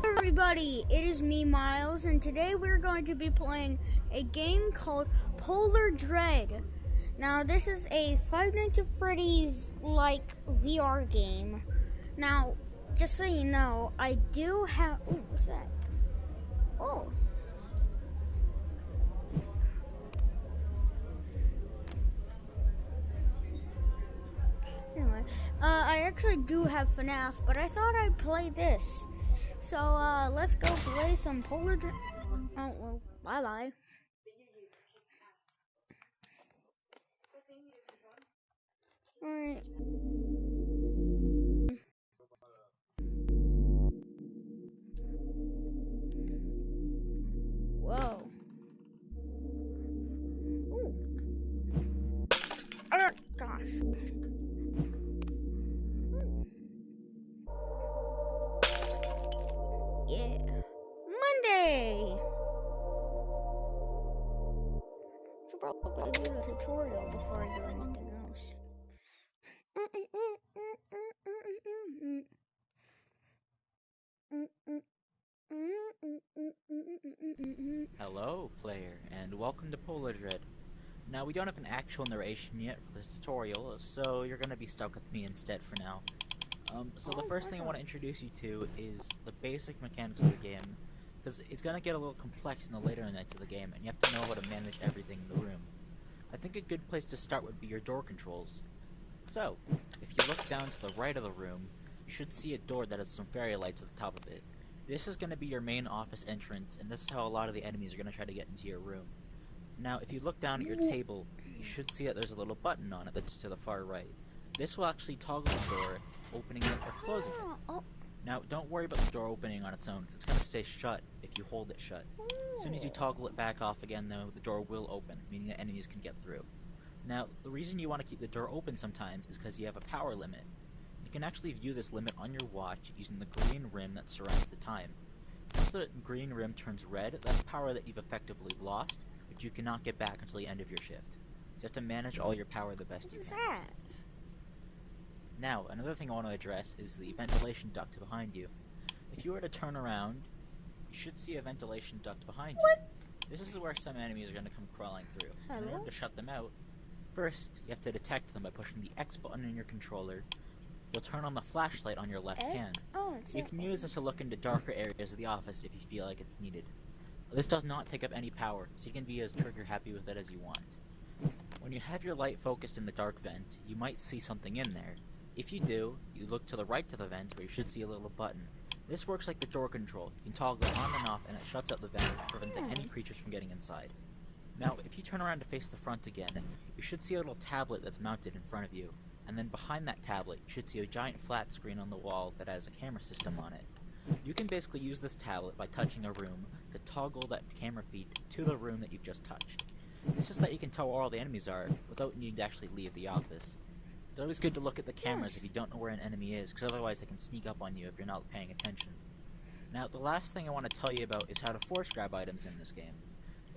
Everybody, it is me, Miles, and today we're going to be playing a game called Polar Dread. Now, this is a Five Nights at Freddy's-like VR game. Now, just so you know, I do have... Ooh, what's that? Oh. Anyway, I actually do have FNAF, but I thought I'd play this. So, let's go play some Polar Dread. Oh, well, bye-bye. Alright. Whoa. Ooh. Oh, gosh. Yeah. Monday! Should probably do the tutorial before I do anything else. Hello, player, and welcome to Polar Dread. Now, we don't have an actual narration yet for this tutorial, so you're going to be stuck with me instead for now. So the first thing I want to introduce you to is the basic mechanics of the game, because it's going to get a little complex in the later nights of the game, and you have to know how to manage everything in the room. I think a good place to start would be your door controls. So, if you look down to the right of the room, you should see a door that has some fairy lights at the top of it. This is going to be your main office entrance, and this is how a lot of the enemies are going to try to get into your room. Now, if you look down at your table, you should see that there's a little button on it that's to the far right. This will actually toggle the door, opening it or closing it. Now, don't worry about the door opening on its own, because it's going to stay shut if you hold it shut. As soon as you toggle it back off again, though, the door will open, meaning that enemies can get through. Now, the reason you want to keep the door open sometimes is because you have a power limit. You can actually view this limit on your watch using the green rim that surrounds the time. Once the green rim turns red, that's power that you've effectively lost, which you cannot get back until the end of your shift. So you have to manage all your power the best you can. Now, another thing I want to address is the ventilation duct behind you. If you were to turn around, you should see a ventilation duct behind you. This is where some enemies are going to come crawling through. In order to shut them out, first, you have to detect them by pushing the X button in your controller. You'll turn on the flashlight on your left hand. You can use this to look into darker areas of the office if you feel like it's needed. This does not take up any power, so you can be as trigger happy with it as you want. When you have your light focused in the dark vent, you might see something in there. If you do, you look to the right of the vent where you should see a little button. This works like the door control. You can toggle it on and off and it shuts out the vent, preventing any creatures from getting inside. Now, if you turn around to face the front again, you should see a little tablet that's mounted in front of you. And then behind that tablet, you should see a giant flat screen on the wall that has a camera system on it. You can basically use this tablet by touching a room to toggle that camera feed to the room that you've just touched. This is so that you can tell where all the enemies are without needing to actually leave the office. It's always good to look at the cameras if you don't know where an enemy is, because otherwise they can sneak up on you if you're not paying attention. Now, the last thing I want to tell you about is how to force grab items in this game.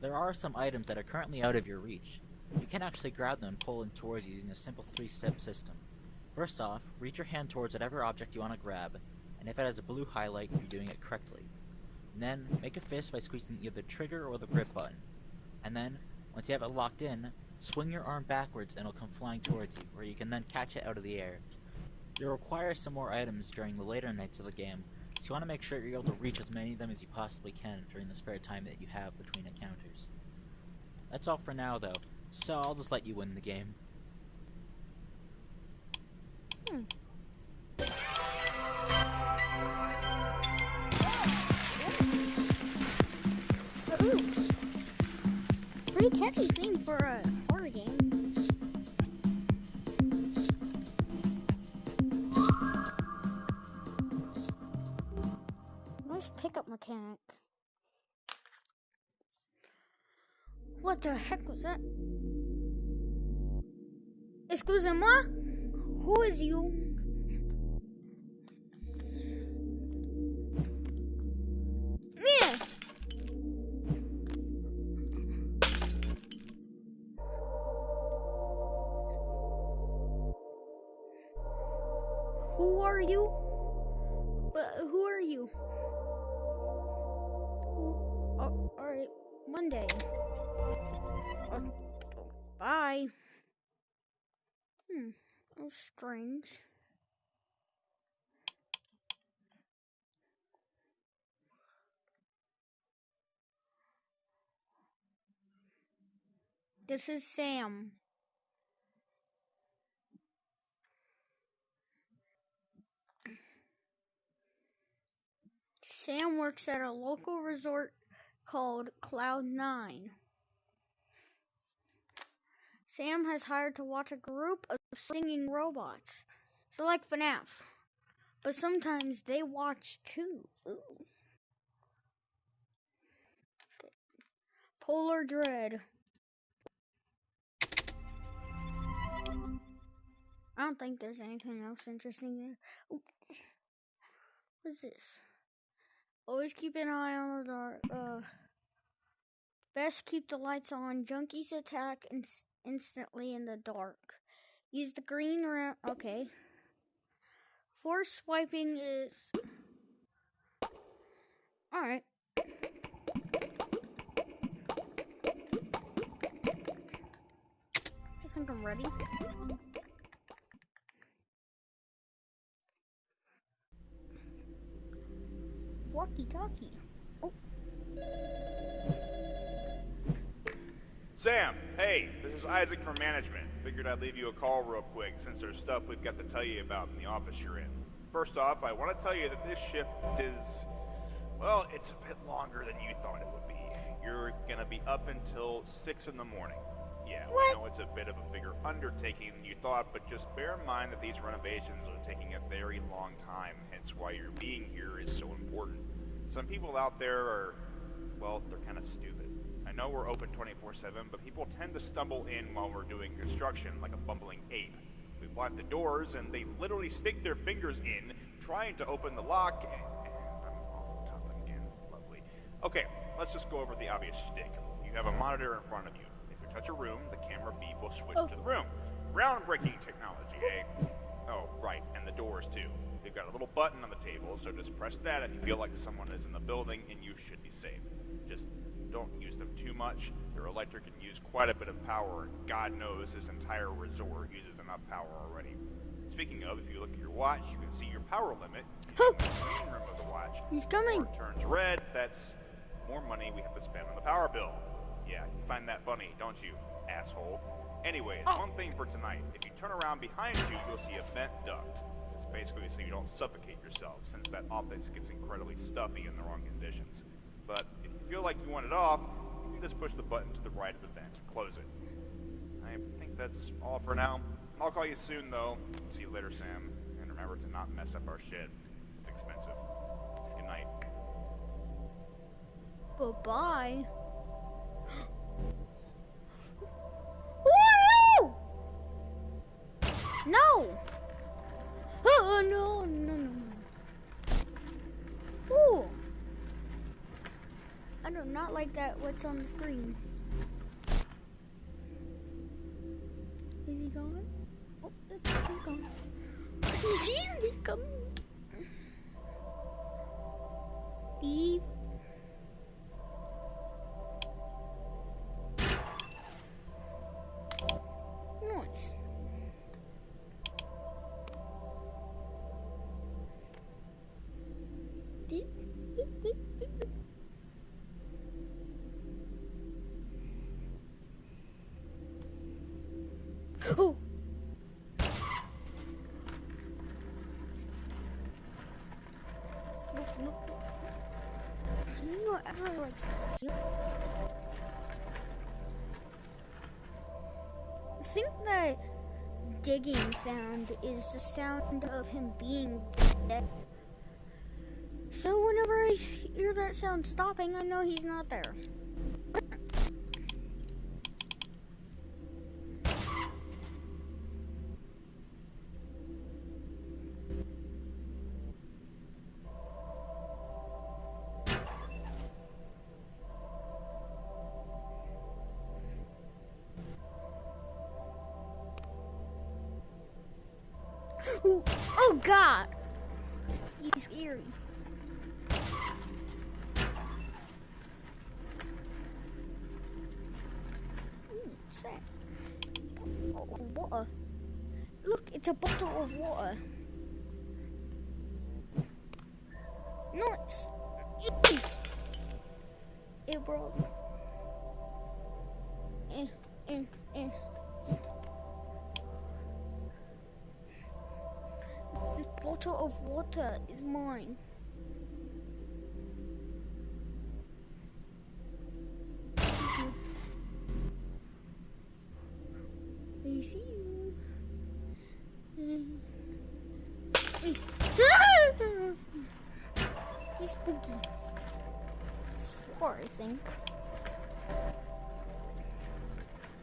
There are some items that are currently out of your reach. You can actually grab them and pull them towards you using a simple 3-step system. First off, reach your hand towards whatever object you want to grab, and if it has a blue highlight, you're doing it correctly. And then, make a fist by squeezing either the trigger or the grip button. And then, once you have it locked in, swing your arm backwards and it'll come flying towards you, where you can then catch it out of the air. You'll require some more items during the later nights of the game, so you want to make sure you're able to reach as many of them as you possibly can during the spare time that you have between encounters. That's all for now, though. So I'll just let you win the game. Ooh. Pretty catchy theme for a horror game. Nice pickup mechanic. What the heck was that? Excusez-moi? Who is you? Yeah. Who are you? But who are you? Monday. Bye. That was strange. This is Sam. Sam works at a local resort called Cloud9. Sam has hired to watch a group of singing robots. So like FNAF. But sometimes they watch too. Ooh. Polar Dread. I don't think there's anything else interesting there. Ooh. What's this? Always keep an eye on the dark. Best keep the lights on. Junkies attack instantly in the dark. Use the green round. Okay. Force swiping is. Alright. I think I'm ready. Walkie-talkie. Oh. Sam, hey, this is Isaac from management. Figured I'd leave you a call real quick since there's stuff we've got to tell you about in the office you're in. First off, I want to tell you that this shift is, well, it's a bit longer than you thought it would be. You're gonna be up until 6 in the morning. Yeah, I know it's a bit of a bigger undertaking than you thought, but just bear in mind that these renovations are taking a very long time, hence why your being here is so important. Some people out there are, well, they're kind of stupid. I know we're open 24/7, but people tend to stumble in while we're doing construction like a bumbling ape. We block the doors, and they literally stick their fingers in, trying to open the lock, and I'm off the topic again. Lovely. Okay, let's just go over the obvious shtick. You have a monitor in front of you. If you touch a room, the camera beep will switch to the room. Groundbreaking technology, eh? Oh, right, and the doors too. You've got a little button on the table, so just press that if you feel like someone is in the building, and you should be safe. Just don't use them too much. Their electric can use quite a bit of power, and God knows this entire resort uses enough power already. Speaking of, if you look at your watch, you can see your power limit in the main room of the watch. He's coming. When it turns red, that's more money we have to spend on the power bill. Yeah, you find that funny, don't you, asshole? Anyways, one thing for tonight. If you turn around behind you, you'll see a vent duct. It's basically so you don't suffocate yourself, since that office gets incredibly stuffy in the wrong conditions. But if you feel like you want it off, you can just push the button to the right of the vent and close it. I think that's all for now. I'll call you soon, though. See you later, Sam. And remember to not mess up our shit. It's expensive. Good night. Bye-bye. Woo! No! Oh, no, no, no, no. Ooh! I do not like that, what's on the screen. Is he gone? Oh, he's gone. He's here, he's coming. Eve. Nice. Oh. Look. You know, ever like. I think that digging sound is the sound of him being dead. So whenever I hear that sound stopping, I know he's not there. Oh God! He's scary. What's that? Oh, water. Look, it's a bottle of water. No, it's... It broke. This bottle of water is mine. I see you. He's spooky. It's 4, I think.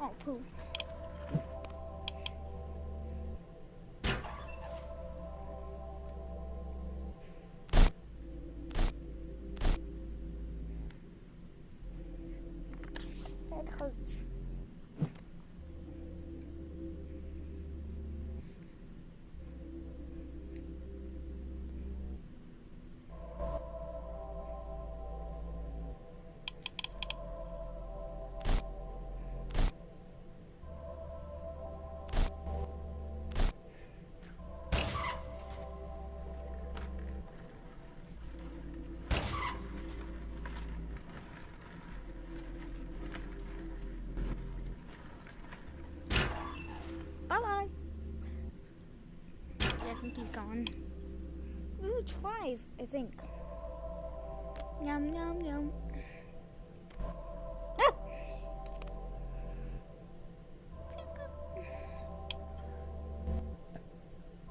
Oh, poo. That hurts. Bye-bye. Yeah, I think he's gone. Ooh, it's 5, I think. Yum, yum, yum. Ah!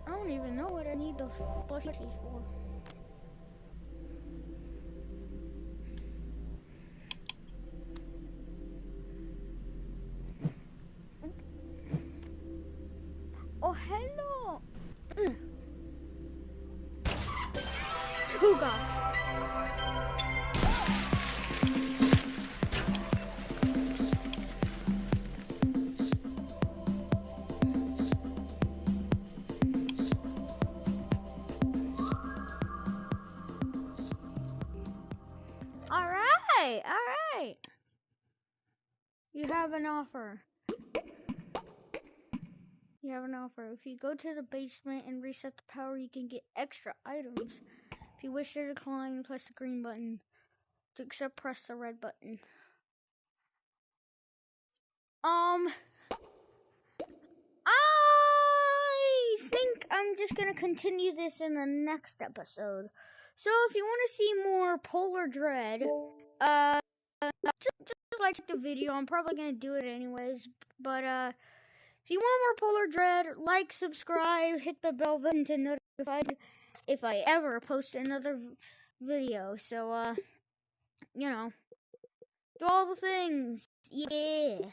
I don't even know what I need those plushies for. Oh, hello! Oh, gosh. All right. You have an offer. You have an offer. If you go to the basement and reset the power, you can get extra items. If you wish to decline, press the green button. To accept, press the red button. I think I'm just gonna continue this in the next episode. So if you want to see more Polar Dread, just like the video. I'm probably gonna do it anyways. But if you want more Polar Dread, like, subscribe, hit the bell button to notify if I ever post another video. So you know, do all the things. Yeah.